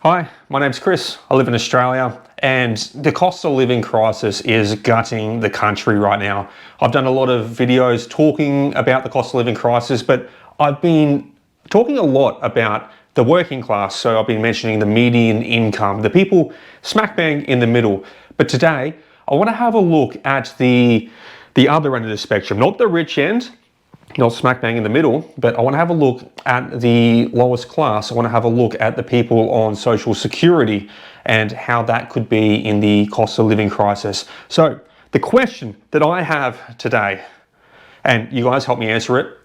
Hi, my name's Chris. I live in Australia and the cost of living crisis is gutting the country right now. I've done a lot of videos talking about the cost of living crisis, but I've been talking a lot about the working class. So I've been mentioning the median income, the people smack bang in the middle. But today I want to have a look at the other end of the spectrum, not the rich end, not smack bang in the middle, but I want to have a look at the lowest class. I want to have a look at the people on social security and how that could be in the cost of living crisis. So the question that I have today, and you guys help me answer it,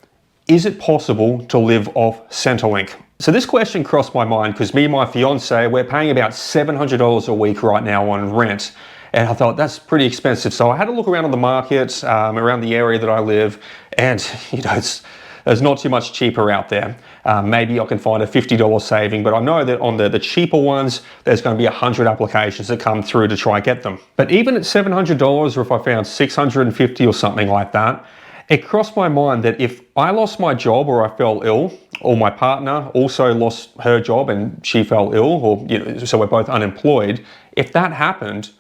is it possible to live off Centrelink? So this question crossed my mind because me and my fiance, we're paying about $700 a week right now on rent. And I thought that's pretty expensive. So I had a look around on the market, around the area that I live, and there's not too much cheaper out there. Maybe I can find a $50 saving, but I know that on the cheaper ones, there's going to be 100 applications that come through to try get them. But even at $700, or if I found $650 or something like that, it crossed my mind that if I lost my job or I fell ill, or my partner also lost her job and she fell ill, or so we're both unemployed, if that happened,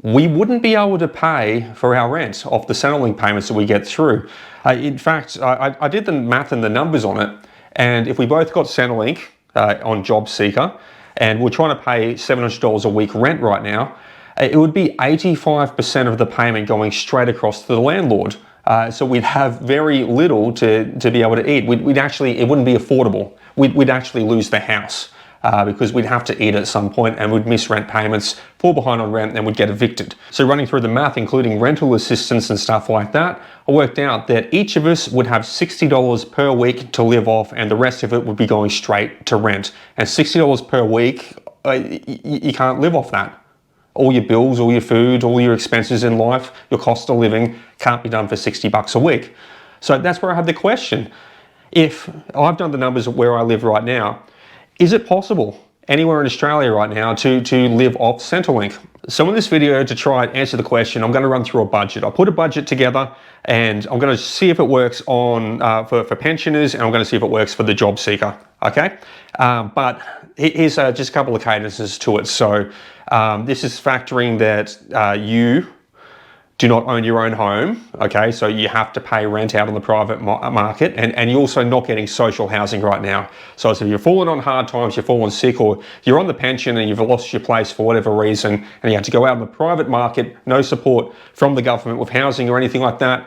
we wouldn't be able to pay for our rent off the Centrelink payments that we get through. In fact, I did the math and the numbers on it, and if we both got Centrelink on JobSeeker, and we're trying to pay $700 a week rent right now, it would be 85% of the payment going straight across to the landlord. So we'd have very little to be able to eat. It wouldn't be affordable. We'd actually lose the house. Because we'd have to eat at some point and we'd miss rent payments, fall behind on rent, and would get evicted. So running through the math, including rental assistance and stuff like that, I worked out that each of us would have $60 per week to live off, and the rest of it would be going straight to rent. And $60 per week, you can't live off that. All your bills, all your food, all your expenses in life, your cost of living can't be done for $60 a week. So that's where I had the question. If I've done the numbers where I live right now, is it possible anywhere in Australia right now to live off Centrelink? So in this video, to try and answer the question, I'm going to run through a budget. I'll put a budget together and I'm going to see if it works on for pensioners, and I'm going to see if it works for the job seeker. Okay, but here's just a couple of cadences to it. So this is factoring that you do not own your own home, okay? So you have to pay rent out on the private market, and you're also not getting social housing right now. So if you're falling on hard times, you're falling sick, or you're on the pension and you've lost your place for whatever reason, and you have to go out in the private market, no support from the government with housing or anything like that,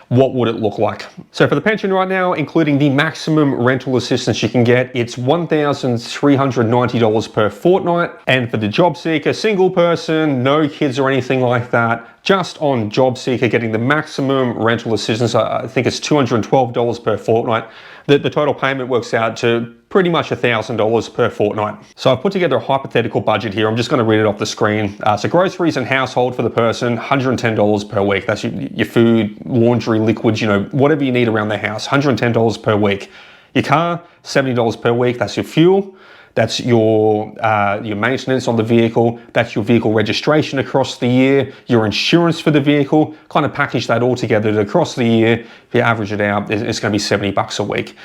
what would it look like? So for the pension right now, including the maximum rental assistance you can get, it's $1,390 per fortnight. And for the job seeker, single person, no kids or anything like that, just on job seeker getting the maximum rental assistance, I think it's $212 per fortnight. The total payment works out to pretty much $1,000 per fortnight. So I've put together a hypothetical budget here. I'm just going to read it off the screen. So groceries and household for the person, $110 per week. That's your food, laundry, liquids, whatever you need around the house, $110 per week. Your car, $70 per week. That's your fuel. That's your maintenance on the vehicle. That's your vehicle registration across the year, your insurance for the vehicle. Kind of package that all together across the year. If you average it out, it's going to be $70 a week.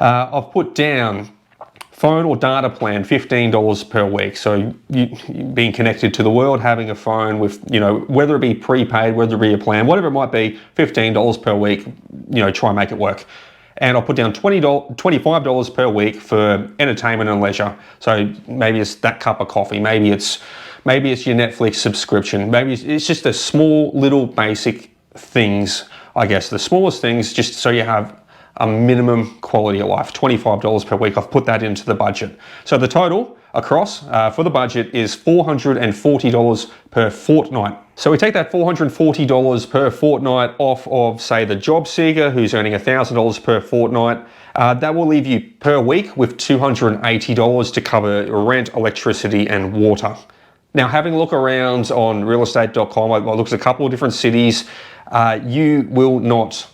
I've put down phone or data plan, $15 per week. So you being connected to the world, having a phone with, whether it be prepaid, whether it be a plan, whatever it might be, $15 per week, try and make it work. And I'll put down $25 per week for entertainment and leisure. So maybe it's that cup of coffee, maybe it's your Netflix subscription, maybe it's just the small little basic things, I guess, the smallest things, just so you have a minimum quality of life. $25 per week, I've put that into the budget. So the total across for the budget is $440 per fortnight. So we take that $440 per fortnight off of, say, the job seeker who's earning $1,000 per fortnight. That will leave you per week with $280 to cover rent, electricity, and water. Now, having a look around on realestate.com, I looked at a couple of different cities. You will not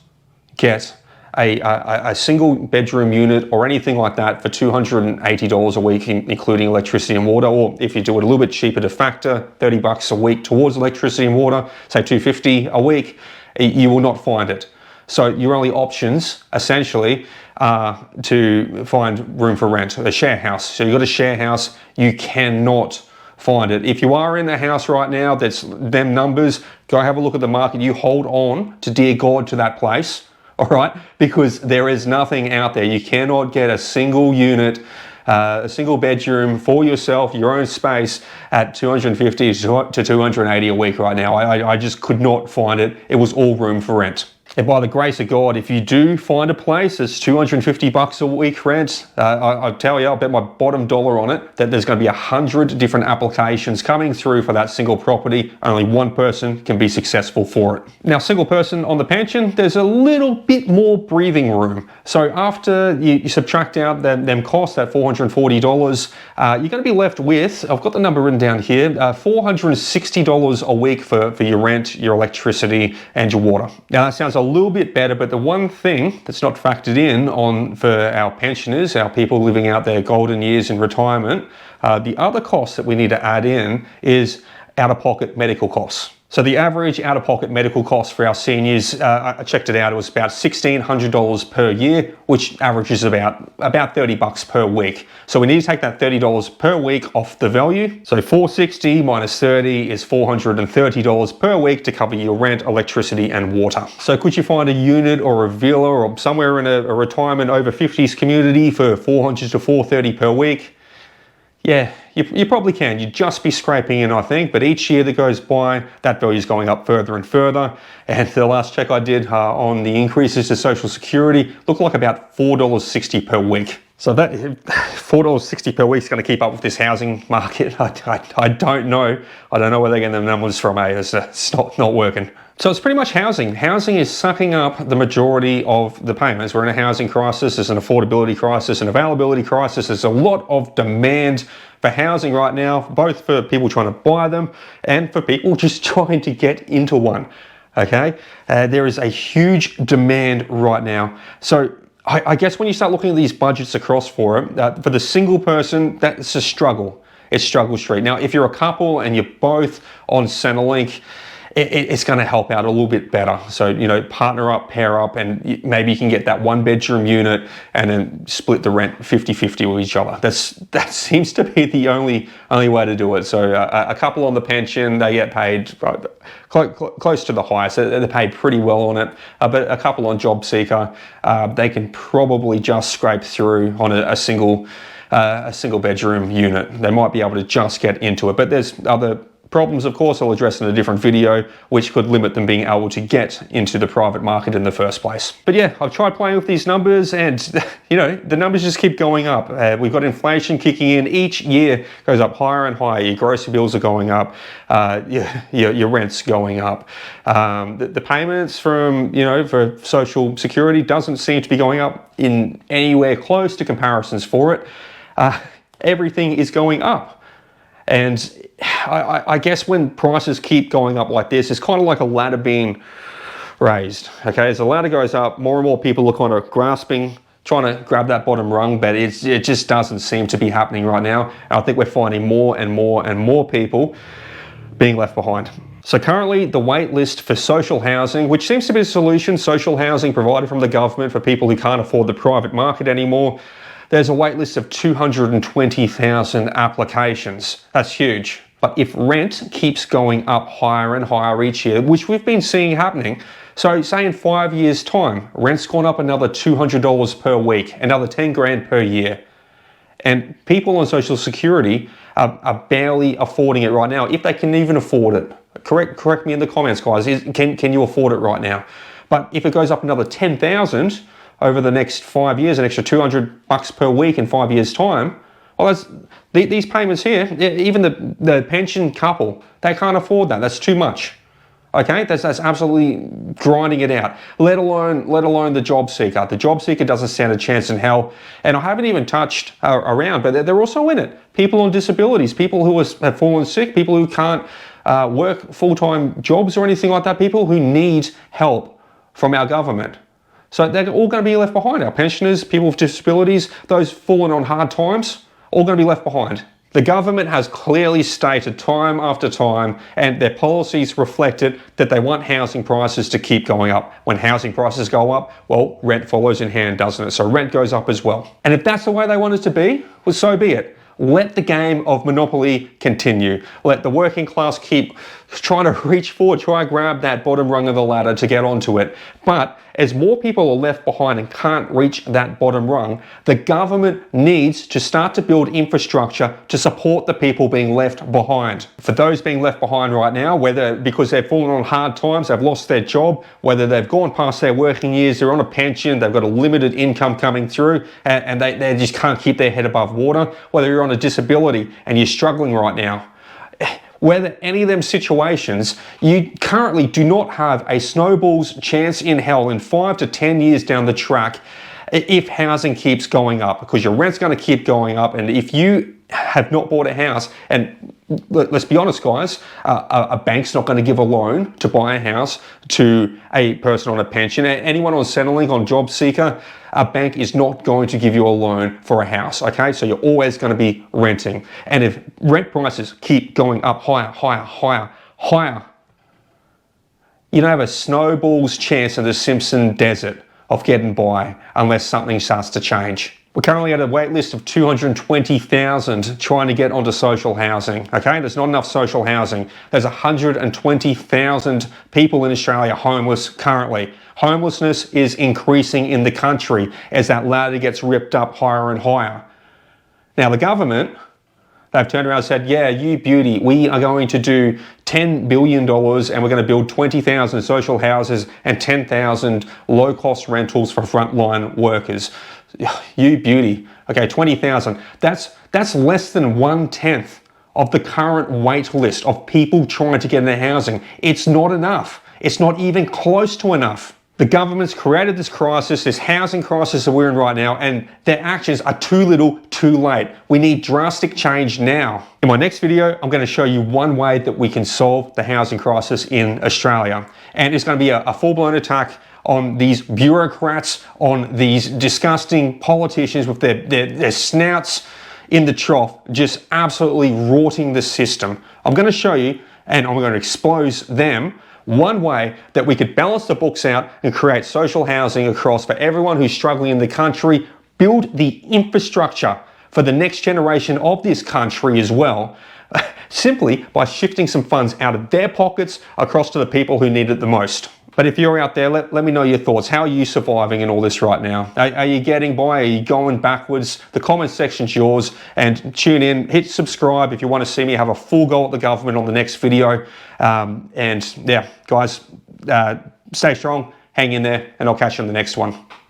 get a single bedroom unit or anything like that for $280 a week, including electricity and water. Or if you do it a little bit cheaper to factor, $30 a week towards electricity and water, say $250 a week, you will not find it. So your only options, essentially, are to find room for rent, a share house. So you've got a share house, you cannot find it. If you are in the house right now, that's them numbers, go have a look at the market. You hold on to dear God to that place, all right? Because there is nothing out there. You cannot get a single unit, a single bedroom for yourself, your own space at $250 to $280 a week right now. I just could not find it. It was all room for rent. And by the grace of God, if you do find a place that's $250 a week rent, I tell you, I'll bet my bottom dollar on it that there's going to be 100 different applications coming through for that single property. Only one person can be successful for it. Now, single person on the pension, there's a little bit more breathing room. So after you subtract out them costs, that $440, you're going to be left with, I've got the number written down here, $460 a week for your rent, your electricity, and your water. Now, that sounds a little bit better, but the one thing that's not factored in for our pensioners, our people living out their golden years in retirement, the other cost that we need to add in is out-of-pocket medical costs. So the average out-of-pocket medical cost for our seniors, I checked it out, it was about $1,600 per year, which averages about $30 per week. So we need to take that $30 per week off the value. So $460 minus 30 is $430 per week to cover your rent, electricity, and water. So could you find a unit or a villa or somewhere in a retirement over 50s community for $400 to $430 per week? Yeah, you probably can. You'd just be scraping in, I think, but each year that goes by, that value is going up further and further. And the last check I did on the increases to Social Security looked like about $4.60 per week. So that $4.60 per week is going to keep up with this housing market. I don't know. I don't know where they're getting the numbers from. It's not working. So it's pretty much housing. Housing is sucking up the majority of the payments. We're in a housing crisis, there's an affordability crisis, an availability crisis. There's a lot of demand for housing right now, both for people trying to buy them and for people just trying to get into one, okay? There is a huge demand right now. So I guess when you start looking at these budgets across for it, for the single person, that's a struggle. It's struggle street. Now, if you're a couple and you're both on Centrelink, it's going to help out a little bit better. So, partner up, pair up, and maybe you can get that one bedroom unit and then split the rent 50-50 with each other. That seems to be the only way to do it. So a couple on the pension, they get paid close to the highest. They're paid pretty well on it. But a couple on JobSeeker, they can probably just scrape through on a single bedroom unit. They might be able to just get into it. But there's other problems, of course, I'll address in a different video, which could limit them being able to get into the private market in the first place. But yeah, I've tried playing with these numbers and, the numbers just keep going up. We've got inflation kicking in. Each year goes up higher and higher. Your grocery bills are going up. Your rent's going up. The payments from, for Social Security doesn't seem to be going up in anywhere close to comparisons for it. Everything is going up. And I guess when prices keep going up like this, it's kind of like a ladder being raised, okay? As the ladder goes up, more and more people are kind of grasping, trying to grab that bottom rung, but it just doesn't seem to be happening right now. And I think we're finding more and more and more people being left behind. So currently the wait list for social housing, which seems to be a solution, social housing provided from the government for people who can't afford the private market anymore, there's a wait list of 220,000 applications. That's huge. But if rent keeps going up higher and higher each year, which we've been seeing happening, so say in 5 years' time, rent's gone up another $200 per week, another 10 grand per year. And people on Social Security are barely affording it right now, if they can even afford it. Correct me in the comments, guys. Can you afford it right now? But if it goes up another 10,000 over the next 5 years, an extra $200 per week in 5 years' time, well, these payments here, even the pension couple, they can't afford that. That's too much. Okay, that's absolutely grinding it out. Let alone the JobSeeker. The JobSeeker doesn't stand a chance in hell. And I haven't even touched around, but they're also in it. People on disabilities, people who have fallen sick, people who can't work full-time jobs or anything like that, people who need help from our government. So they're all going to be left behind. Our pensioners, people with disabilities, those falling on hard times, all going to be left behind. The government has clearly stated time after time, and their policies reflect it, that they want housing prices to keep going up. When housing prices go up, well, rent follows in hand, doesn't it? So rent goes up as well. And if that's the way they want it to be, well, so be it. Let the game of monopoly continue. Let the working class keep trying to reach forward, try and grab that bottom rung of the ladder to get onto it. But as more people are left behind and can't reach that bottom rung, the government needs to start to build infrastructure to support the people being left behind. For those being left behind right now, whether because they've fallen on hard times, they've lost their job, whether they've gone past their working years, they're on a pension, they've got a limited income coming through, and they just can't keep their head above water, whether you're on a disability and you're struggling right now, whether any of them situations, you currently do not have a snowball's chance in hell in 5 to 10 years down the track if housing keeps going up, because your rent's going to keep going up. And if you have not bought a house, and let's be honest, guys, a bank's not going to give a loan to buy a house to a person on a pension. Anyone on Centrelink, on JobSeeker, a bank is not going to give you a loan for a house, okay? So you're always going to be renting. And if rent prices keep going up higher, you don't have a snowball's chance in the Simpson Desert of getting by unless something starts to change. We're currently at a wait list of 220,000 trying to get onto social housing, okay? There's not enough social housing. There's 120,000 people in Australia homeless currently. Homelessness is increasing in the country as that ladder gets ripped up higher and higher. Now the government, they've turned around and said, yeah, you beauty, we are going to do $10 billion and we're going to build 20,000 social houses and 10,000 low-cost rentals for frontline workers. You beauty. Okay, 20,000. That's less than 1/10 of the current wait list of people trying to get into housing. It's not enough. It's not even close to enough. The government's created this crisis, this housing crisis that we're in right now, and their actions are too little, too late. We need drastic change now. In my next video, I'm going to show you one way that we can solve the housing crisis in Australia. And it's going to be a full-blown attack on these bureaucrats, on these disgusting politicians with their snouts in the trough, just absolutely rotting the system. I'm going to show you, and I'm going to expose them, one way that we could balance the books out and create social housing across for everyone who's struggling in the country, build the infrastructure for the next generation of this country as well, simply by shifting some funds out of their pockets across to the people who need it the most. But if you're out there, let me know your thoughts. How are you surviving in all this right now? Are you getting by? Are you going backwards? The comment section's yours. And tune in, hit subscribe if you want to see me have a full go at the government on the next video. And yeah, guys, stay strong, hang in there, and I'll catch you on the next one.